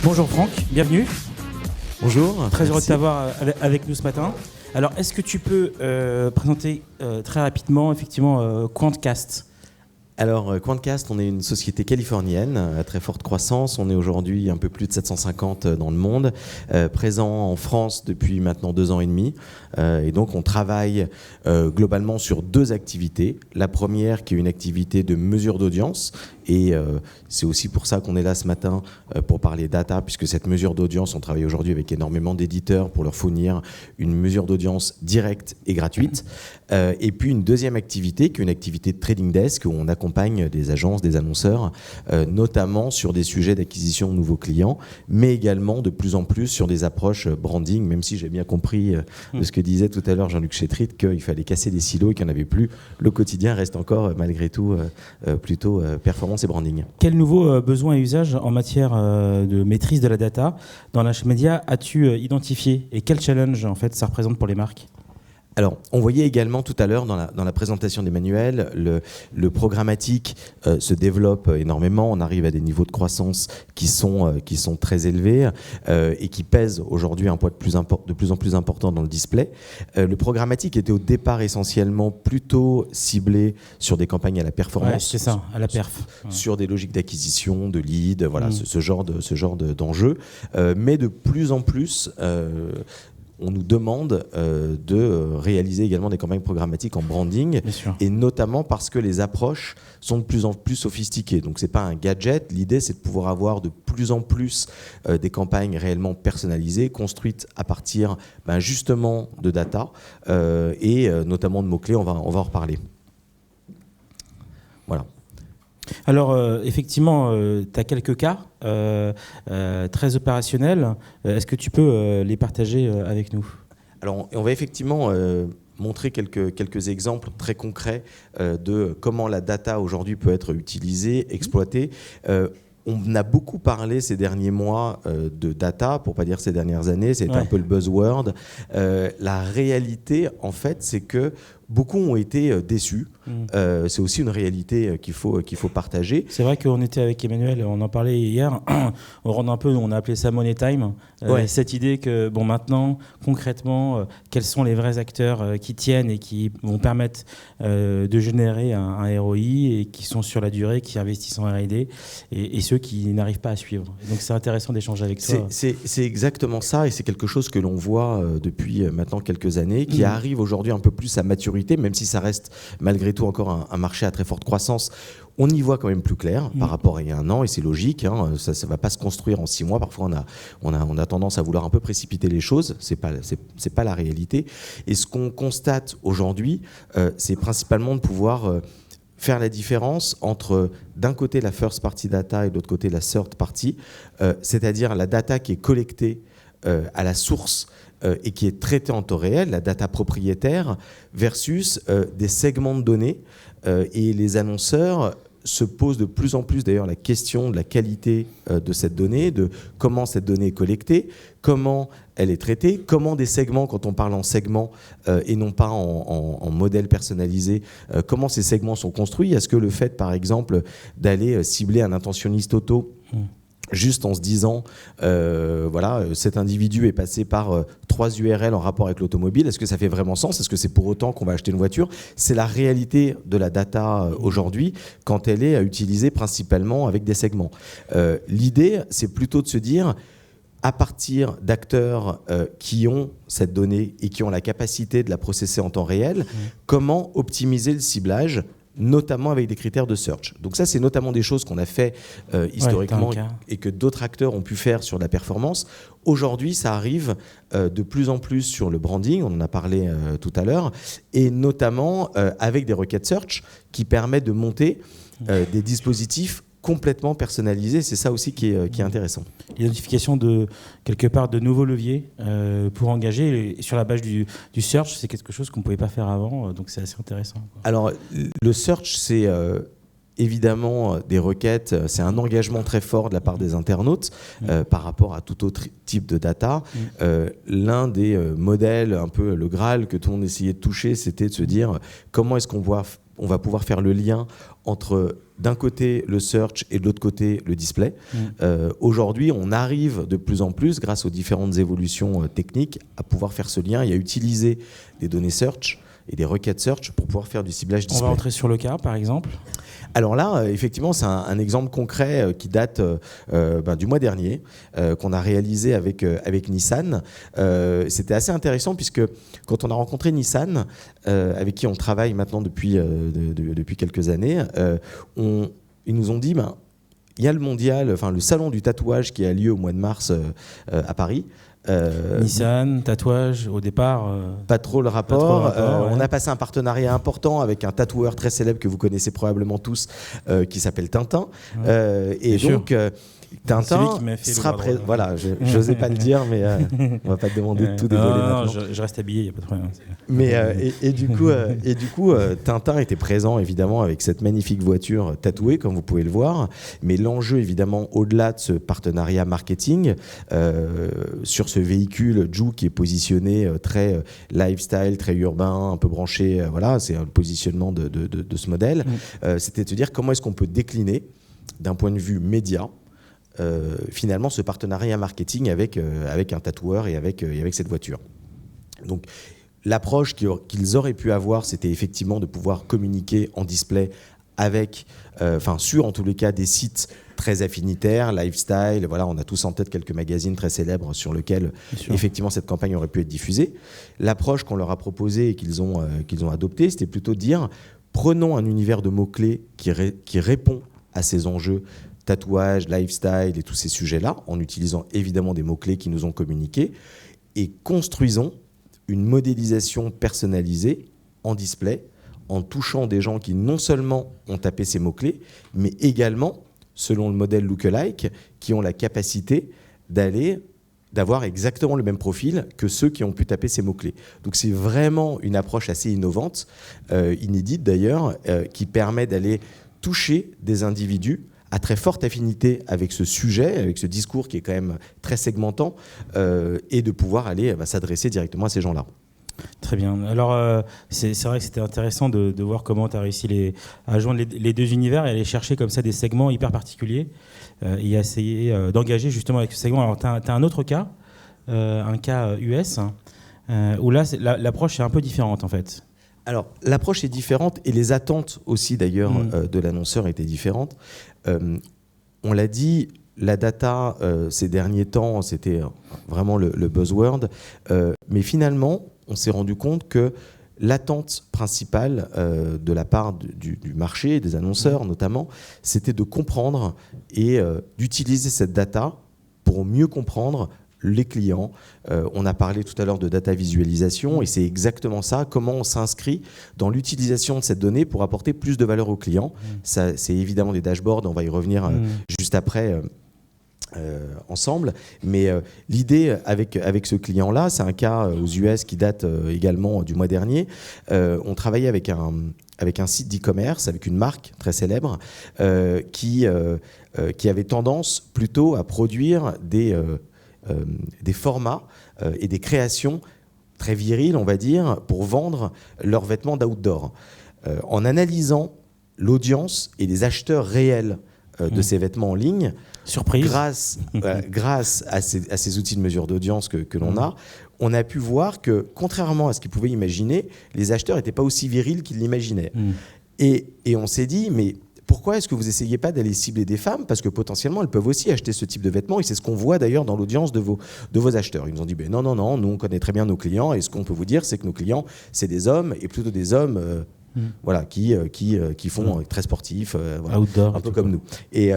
Bonjour Franck, bienvenue. Bonjour. Très heureux de merci. t'avoir avec nous ce matin. Alors, est-ce que tu peux présenter très rapidement, effectivement, Quantcast ? Alors, Quantcast, on est une société californienne à très forte croissance. On est aujourd'hui un peu plus de 750 dans le monde, présent en France depuis maintenant 2 ans et demi. Et donc, on travaille globalement sur 2 activités. La première, qui est une activité de mesure d'audience. Et c'est aussi pour ça qu'on est là ce matin pour parler data, puisque cette mesure d'audience, on travaille aujourd'hui avec énormément d'éditeurs pour leur fournir une mesure d'audience directe et gratuite. Et puis une deuxième activité, qui est une activité de trading desk, où on accompagne des agences, des annonceurs, notamment sur des sujets d'acquisition de nouveaux clients, mais également de plus en plus sur des approches branding, même si j'ai bien compris de ce que disait tout à l'heure Jean-Luc Chétrit, qu'il fallait casser des silos et qu'il n'y en avait plus. Le quotidien reste encore, malgré tout, plutôt performance et branding. Quels nouveaux besoins et usages en matière de maîtrise de la data dans l'H-Media as-tu identifié et quel challenge en fait ça représente pour les marques ? Alors, on voyait également tout à l'heure dans la présentation d'Emmanuel, le programmatique se développe énormément. On arrive à des niveaux de croissance qui sont très élevés et qui pèsent aujourd'hui un poids de plus en plus important dans le display. Le programmatique était au départ essentiellement plutôt ciblé sur des campagnes à la performance. Ouais, c'est ça, à la perf. Sur des logiques d'acquisition, de lead, voilà, ce genre d'enjeux. Mais de plus en plus... on nous demande de réaliser également des campagnes programmatiques en branding, et notamment parce que les approches sont de plus en plus sophistiquées. Donc c'est pas un gadget, l'idée c'est de pouvoir avoir de plus en plus des campagnes réellement personnalisées, construites à partir justement de data et notamment de mots-clés, on va en reparler. Voilà. Alors, effectivement, tu as quelques cas très opérationnels. Est-ce que tu peux les partager avec nous ? Alors, on va effectivement montrer quelques exemples très concrets de comment la data aujourd'hui peut être utilisée, exploitée. On a beaucoup parlé ces derniers mois de data, pour ne pas dire ces dernières années, c'est un peu le buzzword. La réalité, en fait, c'est que beaucoup ont été déçus. C'est aussi une réalité qu'il faut partager. C'est vrai qu'on était avec Emmanuel, on en parlait hier. On a appelé ça Money Time. Cette idée que, maintenant, concrètement, quels sont les vrais acteurs qui tiennent et qui vont permettre de générer un ROI et qui sont sur la durée, qui investissent en R&D et ceux qui n'arrivent pas à suivre. Et donc c'est intéressant d'échanger avec toi. C'est exactement ça, et c'est quelque chose que l'on voit depuis maintenant quelques années, qui arrive aujourd'hui un peu plus à maturité, même si ça reste malgré tout encore un marché à très forte croissance. On y voit quand même plus clair par rapport à il y a 1 an, et c'est logique, ça ne va pas se construire en 6 mois. Parfois, on a tendance à vouloir un peu précipiter les choses. C'est pas la réalité. Et ce qu'on constate aujourd'hui, c'est principalement de pouvoir faire la différence entre, d'un côté, la first party data et de l'autre côté, la third party, c'est-à-dire la data qui est collectée à la source et qui est traitée en temps réel, la data propriétaire, versus des segments de données. Et les annonceurs se posent de plus en plus d'ailleurs la question de la qualité de cette donnée, de comment cette donnée est collectée, comment elle est traitée, comment des segments, quand on parle en segments et non pas en modèle personnalisé, comment ces segments sont construits. Est-ce que le fait, par exemple, d'aller cibler un intentionniste auto juste en se disant, cet individu est passé par 3 URL en rapport avec l'automobile, est-ce que ça fait vraiment sens ? Est-ce que c'est pour autant qu'on va acheter une voiture ? C'est la réalité de la data aujourd'hui, quand elle est utilisée principalement avec des segments. L'idée, c'est plutôt de se dire, à partir d'acteurs qui ont cette donnée et qui ont la capacité de la processer en temps réel, comment optimiser le ciblage, notamment avec des critères de search. Donc ça, c'est notamment des choses qu'on a fait historiquement et que d'autres acteurs ont pu faire sur la performance. Aujourd'hui, ça arrive de plus en plus sur le branding, on en a parlé tout à l'heure, et notamment avec des requêtes search qui permettent de monter des dispositifs complètement personnalisé. C'est ça aussi qui est intéressant. L'identification quelque part de nouveaux leviers pour engager sur la base du search, c'est quelque chose qu'on ne pouvait pas faire avant, donc c'est assez intéressant. Alors, le search, c'est évidemment des requêtes, c'est un engagement très fort de la part des internautes par rapport à tout autre type de data. L'un des modèles, un peu le Graal que tout le monde essayait de toucher, c'était de se dire comment est-ce qu'on on va pouvoir faire le lien entre d'un côté le search et de l'autre côté le display. Aujourd'hui, on arrive de plus en plus, grâce aux différentes évolutions techniques, à pouvoir faire ce lien et à utiliser des données search et des requêtes search pour pouvoir faire du ciblage display. On va rentrer sur le cas, par exemple. Alors là, effectivement, c'est un exemple concret qui date du mois dernier, qu'on a réalisé avec Nissan. C'était assez intéressant puisque quand on a rencontré Nissan, avec qui on travaille maintenant depuis quelques années, ils nous ont dit il y a le mondial, enfin le salon du tatouage qui a lieu au mois de mars à Paris. Nissan, tatouage, au départ. Pas trop le rapport. Ouais. On a passé un partenariat important avec un tatoueur très célèbre que vous connaissez probablement tous, qui s'appelle Tintin. Et donc, Tintin sera présent. Voilà, je n'osais pas le dire, mais on va pas te demander de tout dévoiler maintenant. Non, je reste habillé, il n'y a pas de problème. Mais et du coup, Tintin était présent évidemment avec cette magnifique voiture tatouée, comme vous pouvez le voir. Mais l'enjeu évidemment, au-delà de ce partenariat marketing, sur ce véhicule Juke qui est positionné très lifestyle, très urbain, un peu branché, voilà, c'est le positionnement de ce modèle. C'était de se dire comment est-ce qu'on peut décliner d'un point de vue média finalement ce partenariat marketing avec un tatoueur et avec cette voiture. Donc l'approche qu'ils auraient pu avoir, c'était effectivement de pouvoir communiquer en display avec, sur en tous les cas des sites très affinitaires, lifestyle, voilà, on a tous en tête quelques magazines très célèbres sur lesquels effectivement cette campagne aurait pu être diffusée. L'approche qu'on leur a proposée et qu'ils ont adoptée, c'était plutôt de dire prenons un univers de mots-clés qui répond à ces enjeux tatouage, lifestyle et tous ces sujets-là, en utilisant évidemment des mots-clés qui nous ont communiqués, et construisons une modélisation personnalisée en display, en touchant des gens qui non seulement ont tapé ces mots-clés, mais également, selon le modèle lookalike, qui ont la capacité d'avoir exactement le même profil que ceux qui ont pu taper ces mots-clés. Donc c'est vraiment une approche assez innovante, inédite d'ailleurs, qui permet d'aller toucher des individus à très forte affinité avec ce sujet, avec ce discours qui est quand même très segmentant, et de pouvoir aller s'adresser directement à ces gens-là. Très bien. Alors, c'est vrai que c'était intéressant de voir comment tu as réussi à joindre les deux univers et aller chercher comme ça des segments hyper particuliers et essayer d'engager justement avec ce segment. Alors, tu as un autre cas, un cas US, où là, l'approche est un peu différente en fait. Alors, l'approche est différente et les attentes aussi d'ailleurs de l'annonceur étaient différentes. On l'a dit, la data ces derniers temps, c'était vraiment le buzzword. Mais finalement, on s'est rendu compte que l'attente principale de la part du marché, des annonceurs notamment, c'était de comprendre et d'utiliser cette data pour mieux comprendre les clients. On a parlé tout à l'heure de data visualisation et c'est exactement ça, comment on s'inscrit dans l'utilisation de cette donnée pour apporter plus de valeur aux clients. Ça, c'est évidemment des dashboards, on va y revenir juste après ensemble. Mais l'idée avec ce client-là, c'est un cas aux US qui date également du mois dernier. On travaillait avec un site d'e-commerce, avec une marque très célèbre qui avait tendance plutôt à produire des formats et des créations très viriles, on va dire, pour vendre leurs vêtements d'outdoor. En analysant l'audience et les acheteurs réels de ces vêtements en ligne, surprise, grâce à ces outils de mesure d'audience que l'on a, on a pu voir que, contrairement à ce qu'ils pouvaient imaginer, les acheteurs n'étaient pas aussi virils qu'ils l'imaginaient. Et on s'est dit, mais pourquoi est-ce que vous n'essayez pas d'aller cibler des femmes ? Parce que potentiellement, elles peuvent aussi acheter ce type de vêtements et c'est ce qu'on voit d'ailleurs dans l'audience de vos acheteurs. Ils nous ont dit, non, nous on connaît très bien nos clients et ce qu'on peut vous dire, c'est que nos clients, c'est des hommes et plutôt des hommes voilà, qui font très sportifs, voilà, outdoor, un peu comme nous. Et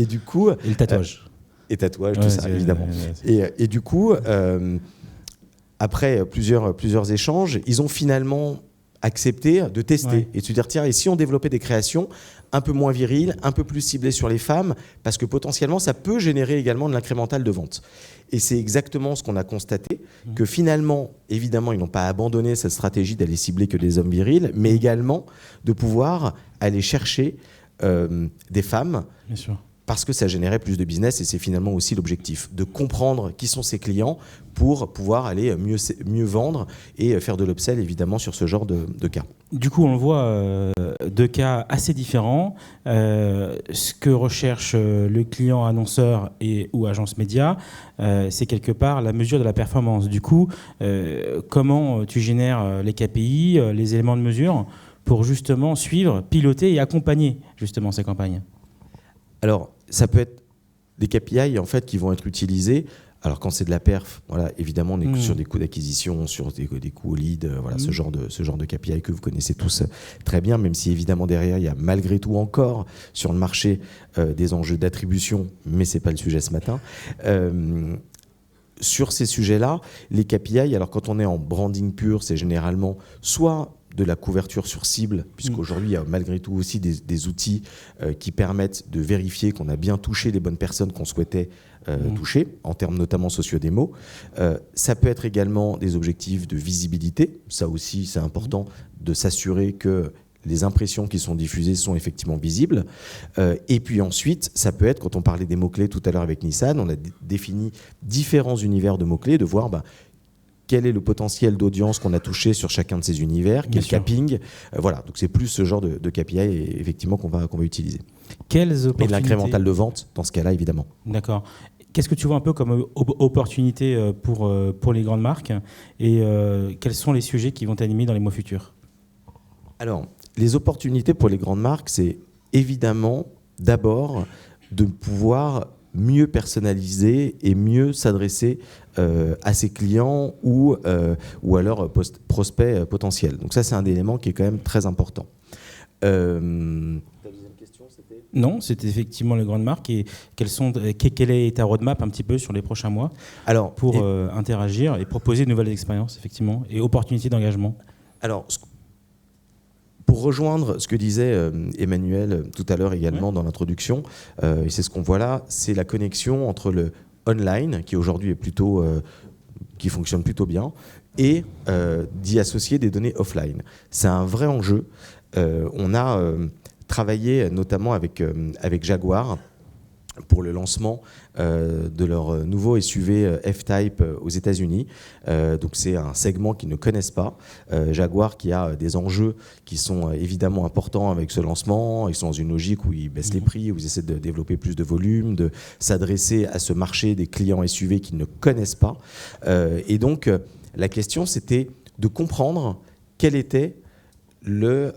du coup... Et le tatouage. Et tatouage, tout ça, évidemment. Et du coup, après plusieurs échanges, ils ont finalement accepter de tester et de se dire tiens, et si on développait des créations un peu moins viriles, un peu plus ciblées sur les femmes, parce que potentiellement ça peut générer également de l'incrémental de vente. Et c'est exactement ce qu'on a constaté, que finalement, évidemment, ils n'ont pas abandonné cette stratégie d'aller cibler que des hommes virils, mais également de pouvoir aller chercher des femmes parce que ça générait plus de business et c'est finalement aussi l'objectif, de comprendre qui sont ses clients pour pouvoir aller mieux vendre et faire de l'upsell évidemment sur ce genre de cas. Du coup, on voit deux cas assez différents. Ce que recherche le client annonceur ou agence média, c'est quelque part la mesure de la performance. Du coup, comment tu génères les KPI, les éléments de mesure pour justement suivre, piloter et accompagner justement ces campagnes? Alors, ça peut être des KPI en fait qui vont être utilisés. Alors quand c'est de la perf, voilà, évidemment on est sur des coûts d'acquisition, sur des coûts au lead, voilà, ce genre de KPI que vous connaissez tous très bien, même si évidemment derrière il y a malgré tout encore sur le marché des enjeux d'attribution, mais c'est pas le sujet ce matin. Sur ces sujets-là, les KPI, alors quand on est en branding pur, c'est généralement soit de la couverture sur cible, puisqu'aujourd'hui, il y a malgré tout aussi des outils qui permettent de vérifier qu'on a bien touché les bonnes personnes qu'on souhaitait toucher, en termes notamment socio-démo. Ça peut être également des objectifs de visibilité. Ça aussi, c'est important de s'assurer que les impressions qui sont diffusées sont effectivement visibles. Et puis ensuite, ça peut être, quand on parlait des mots-clés tout à l'heure avec Nissan, on a défini différents univers de mots-clés, de voir quel est le potentiel d'audience qu'on a touché sur chacun de ces univers, quel capping. Voilà, donc c'est plus ce genre de KPI effectivement qu'on va utiliser. Quelles opportunités... Et de l'incrémental de vente, dans ce cas-là, évidemment. D'accord. Qu'est-ce que tu vois un peu comme opportunité pour les grandes marques et quels sont les sujets qui vont t'animer dans les mois futurs? Alors, les opportunités pour les grandes marques, c'est évidemment d'abord de pouvoir mieux personnaliser et mieux s'adresser à ses clients ou à leurs prospects potentiels. Donc ça, c'est un élément qui est quand même très important. Ta deuxième question, c'était ? Non, c'était effectivement les grandes marques. Et quelle est ta roadmap un petit peu sur les prochains mois pour interagir et proposer de nouvelles expériences, effectivement, et opportunités d'engagement? Alors, pour rejoindre ce que disait Emmanuel tout à l'heure également dans l'introduction, et c'est ce qu'on voit là, c'est la connexion entre le online, qui aujourd'hui est qui fonctionne plutôt bien, et d'y associer des données offline. C'est un vrai enjeu. On a travaillé notamment avec Jaguar pour le lancement de leur nouveau SUV F-Type aux États-Unis. Donc c'est un segment qu'ils ne connaissent pas. Jaguar qui a des enjeux qui sont évidemment importants avec ce lancement. Ils sont dans une logique où ils baissent les prix, où ils essaient de développer plus de volume, de s'adresser à ce marché des clients SUV qu'ils ne connaissent pas. Et donc la question, c'était de comprendre quel était le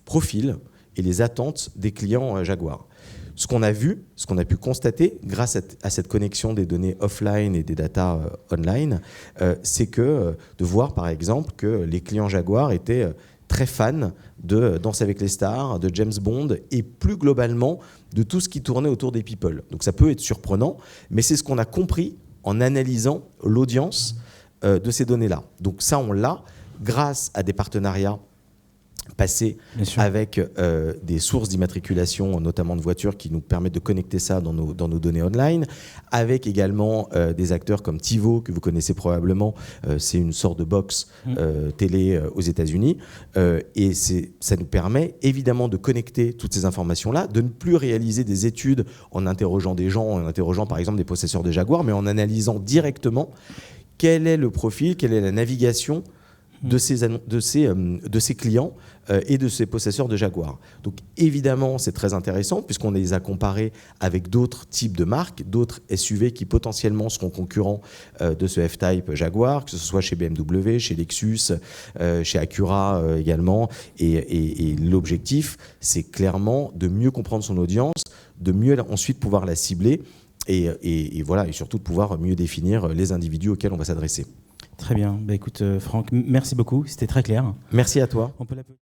profil et les attentes des clients Jaguar. Ce qu'on a vu, ce qu'on a pu constater grâce à cette connexion des données offline et des data online, c'est de voir par exemple que les clients Jaguar étaient très fans de Danse avec les stars, de James Bond et plus globalement de tout ce qui tournait autour des people. Donc ça peut être surprenant, mais c'est ce qu'on a compris en analysant l'audience de ces données-là. Donc ça, on l'a grâce à des partenariats passés avec des sources d'immatriculation, notamment de voitures, qui nous permettent de connecter ça dans nos données online, avec également des acteurs comme TiVo, que vous connaissez probablement, c'est une sorte de box télé aux États-Unis, et ça nous permet évidemment de connecter toutes ces informations-là, de ne plus réaliser des études en interrogeant des gens, en interrogeant par exemple des possesseurs de Jaguar, mais en analysant directement quel est le profil, quelle est la navigation de ces clients et de ces possesseurs de Jaguar. Donc évidemment, c'est très intéressant puisqu'on les a comparés avec d'autres types de marques, d'autres SUV qui potentiellement seront concurrents de ce F-Type Jaguar, que ce soit chez BMW, chez Lexus, chez Acura également. Et l'objectif, c'est clairement de mieux comprendre son audience, de mieux ensuite pouvoir la cibler et voilà, et surtout de pouvoir mieux définir les individus auxquels on va s'adresser. Très bien. Écoute, Franck, merci beaucoup. C'était très clair. Merci à toi. On peut l'applaudir.